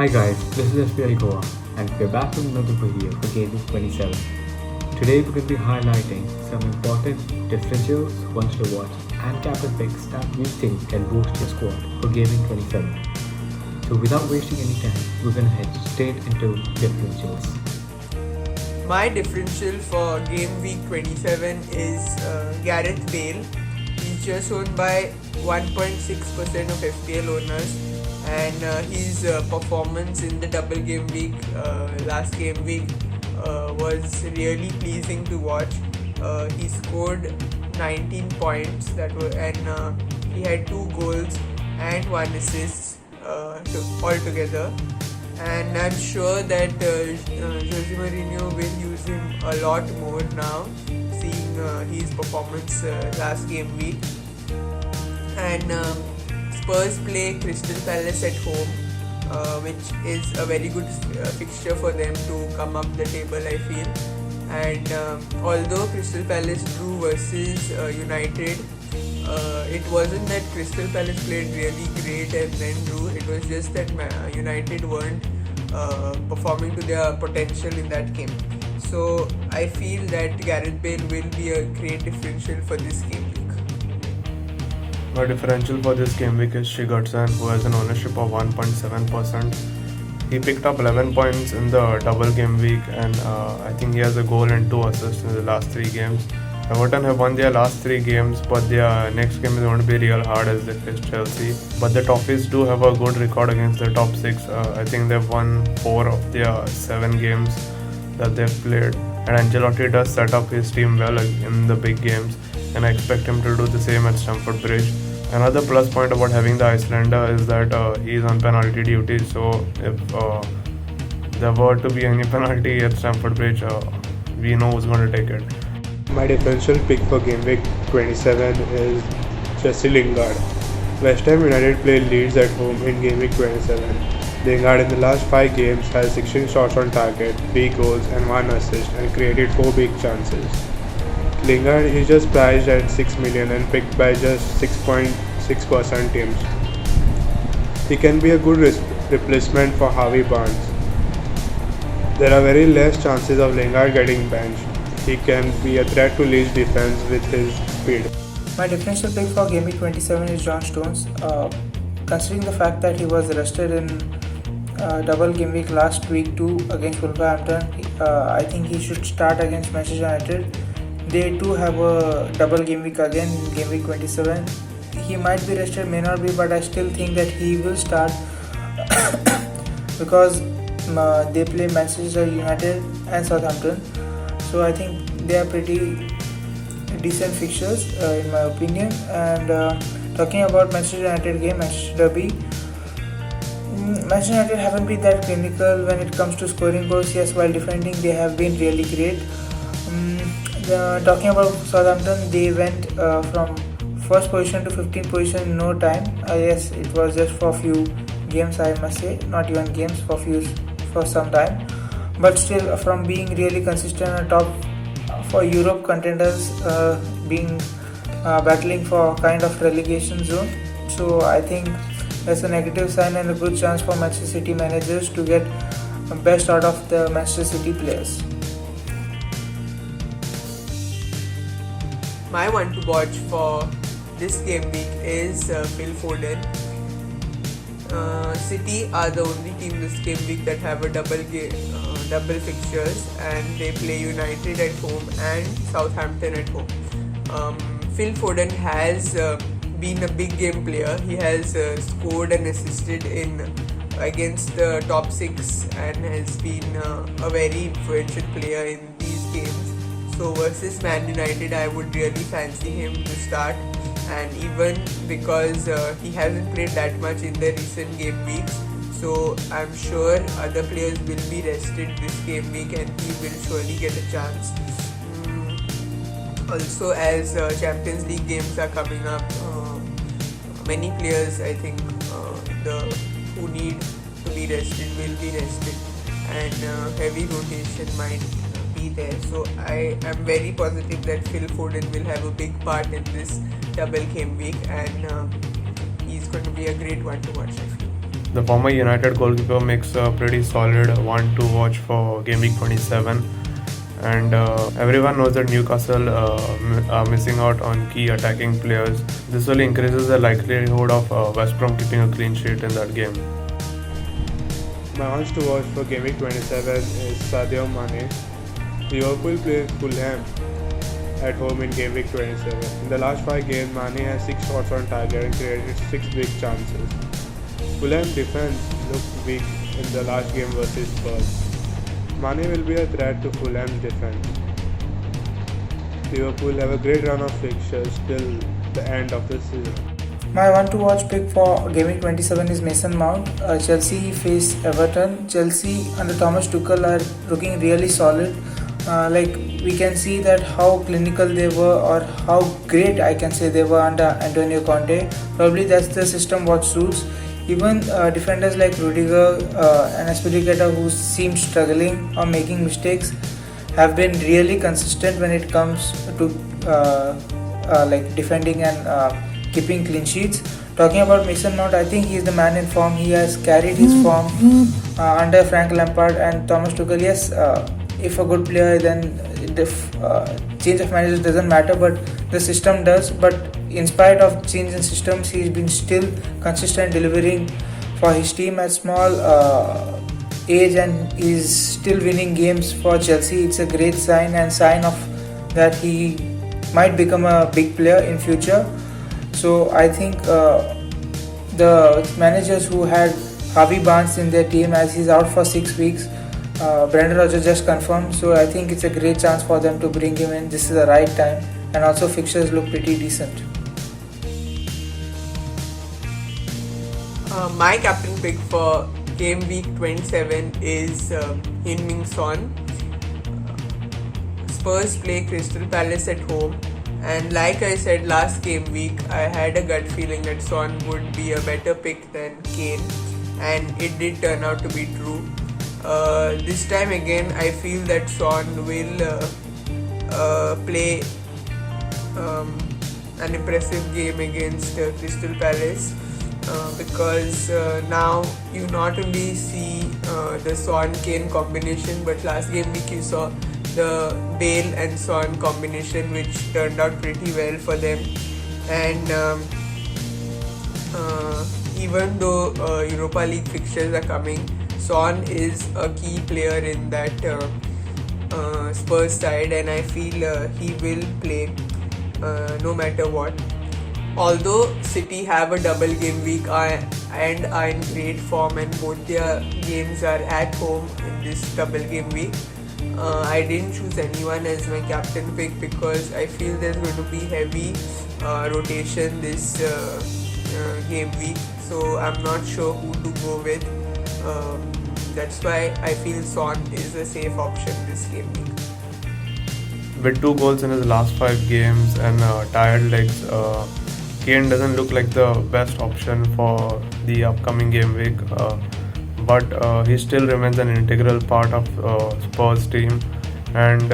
Hi guys, this is FPLGoa and we're back with another video for Gameweek 27. Today we're going to be highlighting some important differentials, ones to watch and captain picks that we think can boost your squad for Gameweek 27. So without wasting any time, we're going to head straight into differentials. My differential for Game Week 27 is Gareth Bale. He's just owned by 1.6% of FPL owners, and his performance in the double game week, last game week, was really pleasing to watch. He scored 19 points and he had 2 goals and 1 assist altogether. And I'm sure that Jose Mourinho will use him a lot more now, seeing his performance last game week. And Spurs play Crystal Palace at home, which is a very good fixture for them to come up the table, I feel. And although Crystal Palace drew versus United, it wasn't that Crystal Palace played really great and then drew. It was just that United weren't performing to their potential in that game. So I feel that Gareth Bale will be a great differential for this game week. My differential for this game week is Sigurdsson, who has an ownership of 1.7%. He picked up 11 points in the double game week, and I think he has a goal and 2 assists in the last 3 games. Everton have won their last 3 games, but their next game is going to be real hard as they face Chelsea. But the Toffees do have a good record against the top 6. I think they've won 4 of their 7 games that they've played. And Ancelotti does set up his team well in the big games, and I expect him to do the same at Stamford Bridge. Another plus point about having the Icelander is that he's on penalty duty, so if there were to be any penalty at Stamford Bridge, we know who's going to take it. My differential pick for Game Week 27 is Jesse Lingard. West Ham United play Leeds at home in Game Week 27. Lingard in the last 5 games has 16 shots on target, 3 goals and 1 assist, and created 4 big chances. Lingard is just priced at 6 million and picked by just 6.6% teams. He can be a good replacement for Harvey Barnes. There are very less chances of Lingard getting benched. He can be a threat to Leeds defense with his speed. My differential pick for Game Week 27 is John Stones. Considering the fact that he was rested in double game week last week too against Wolverhampton, I think he should start against Manchester United. They too have a double game week again in Game Week 27. He might be rested, may not be, but I still think that he will start because they play Manchester United and Southampton. So I think they are pretty decent fixtures in my opinion. And talking about Manchester United game, Manchester Derby, Manchester United haven't been that clinical when it comes to scoring goals. Yes, while defending they have been really great. Talking about Southampton, they went from first position to 15th position in no time. Yes, it was just for a few games, I must say, not even games, for some time. But still, from being really consistent on top for Europe contenders, being battling for kind of relegation zone. So I think that's a negative sign and a good chance for Manchester City managers to get the best out of the Manchester City players. My one to watch for this game week is Phil Foden. City are the only team this game week that have a double fixtures, and they play United at home and Southampton at home. Phil Foden has been a big game player. He has scored and assisted against the top 6 and has been a very influential player in these games. So versus Man United, I would really fancy him to start, and even because he hasn't played that much in the recent game weeks, so I'm sure other players will be rested this game week and he will surely get a chance. Also, as Champions League games are coming up, many players, I think, who need to be rested will be rested, and heavy rotation might be there. So I am very positive that Phil Foden will have a big part in this double game week, and he's going to be a great one to watch, I feel. The former United goalkeeper makes a pretty solid one to watch for Game Week 27. And everyone knows that Newcastle are missing out on key attacking players. This will increases the likelihood of West Brom keeping a clean sheet in that game. My hunch to watch for Game Week 27 is Sadio Mane. Liverpool plays Fulham at home in Game Week 27. In the last 5 games, Mane has 6 shots on target and created 6 big chances. Fulham defense looked weak in the last game versus Spurs. Mane will be a threat to Fulham's defense. Liverpool have a great run of fixtures till the end of the season. My one to watch pick for Game Week 27 is Mason Mount. Chelsea face Everton. Chelsea under Thomas Tuchel are looking really solid. We can see that how clinical they were, or how great I can say they were under Antonio Conte. Probably that's the system what suits. Even defenders like Rudiger and Aspilicueta, who seem struggling or making mistakes, have been really consistent when it comes to defending and keeping clean sheets. Talking about Mason Mount, I think he is the man in form. He has carried his form under Frank Lampard and Thomas Tuchel. Yes, if a good player, then the change of managers doesn't matter, but the system does. But in spite of change in systems, he's been still consistent delivering for his team at small age, and is still winning games for Chelsea. It's a great sign, and sign of that he might become a big player in future. So I think the managers who had Harvey Barnes in their team, as he's out for 6 weeks, Brendan Rodgers just confirmed, so I think it's a great chance for them to bring him in. This is the right time, and also fixtures look pretty decent. My captain pick for Game Week 27 is Heung-min Son. Spurs play Crystal Palace at home, and like I said last game week, I had a gut feeling that Son would be a better pick than Kane, and it did turn out to be true. This time again, I feel that Son will play an impressive game against Crystal Palace, because now you not only see the Son-Kane combination, but last game week you saw the Bale and Son combination, which turned out pretty well for them. And even though Europa League fixtures are coming, Son is a key player in that Spurs side, and I feel he will play no matter what. Although City have a double game week and are in great form, and both their games are at home in this double game week, I didn't choose anyone as my captain pick because I feel there's going to be heavy rotation this game week, so I'm not sure who to go with. That's why I feel Son is a safe option this game week. With 2 goals in his last 5 games and tired legs, Kane doesn't look like the best option for the upcoming game week, but he still remains an integral part of Spurs team, and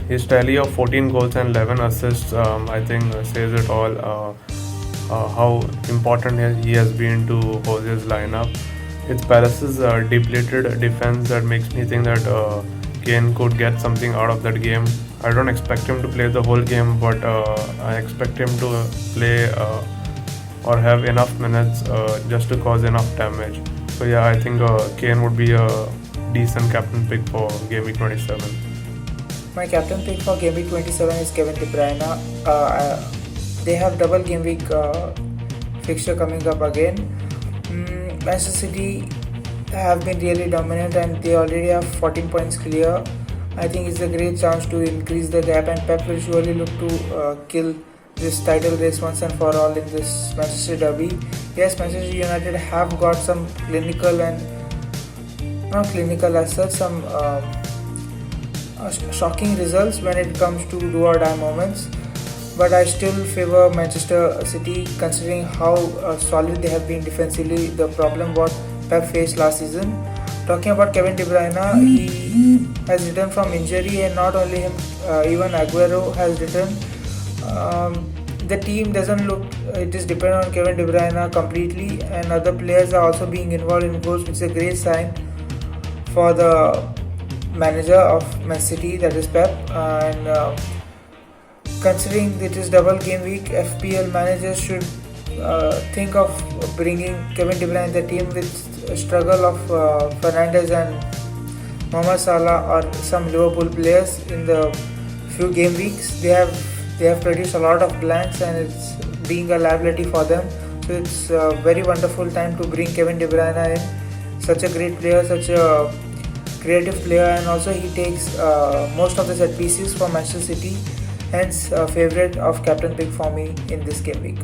his tally of 14 goals and 11 assists I think says it all, how important he has been to Jose's lineup. It's Palace's depleted defense that makes me think that Kane could get something out of that game. I don't expect him to play the whole game, but I expect him to play or have enough minutes just to cause enough damage. So yeah, I think Kane would be a decent captain pick for Game Week 27. My captain pick for Game Week 27 is Kevin De Bruyne. They have double game week fixture coming up again. Manchester City have been really dominant, and they already have 14 points clear. I think it's a great chance to increase the gap, and Pep will surely look to kill this title race once and for all in this Manchester derby. Yes, Manchester United have got some clinical and not clinical as such, some shocking results when it comes to do or die moments, but I still favor Manchester City considering how solid they have been defensively, the problem what Pep faced last season. Talking about Kevin De Bruyne, he has returned from injury, and not only him, even Aguero has returned. the team doesn't look, it is dependent on Kevin De Bruyne completely, and other players are also being involved in goals, which is a great sign for the manager of Man City, that is Pep. And considering it is double game week, FPL managers should think of bringing Kevin De Bruyne in the team with a struggle of Fernandes and Mohamed Salah or some Liverpool players in the few game weeks. They have produced a lot of blanks, and it's being a liability for them. So it's a very wonderful time to bring Kevin De Bruyne in. Such a great player, such a creative player, and also he takes most of the set pieces for Manchester City. Hence, a favorite of captain pick for me in this game week.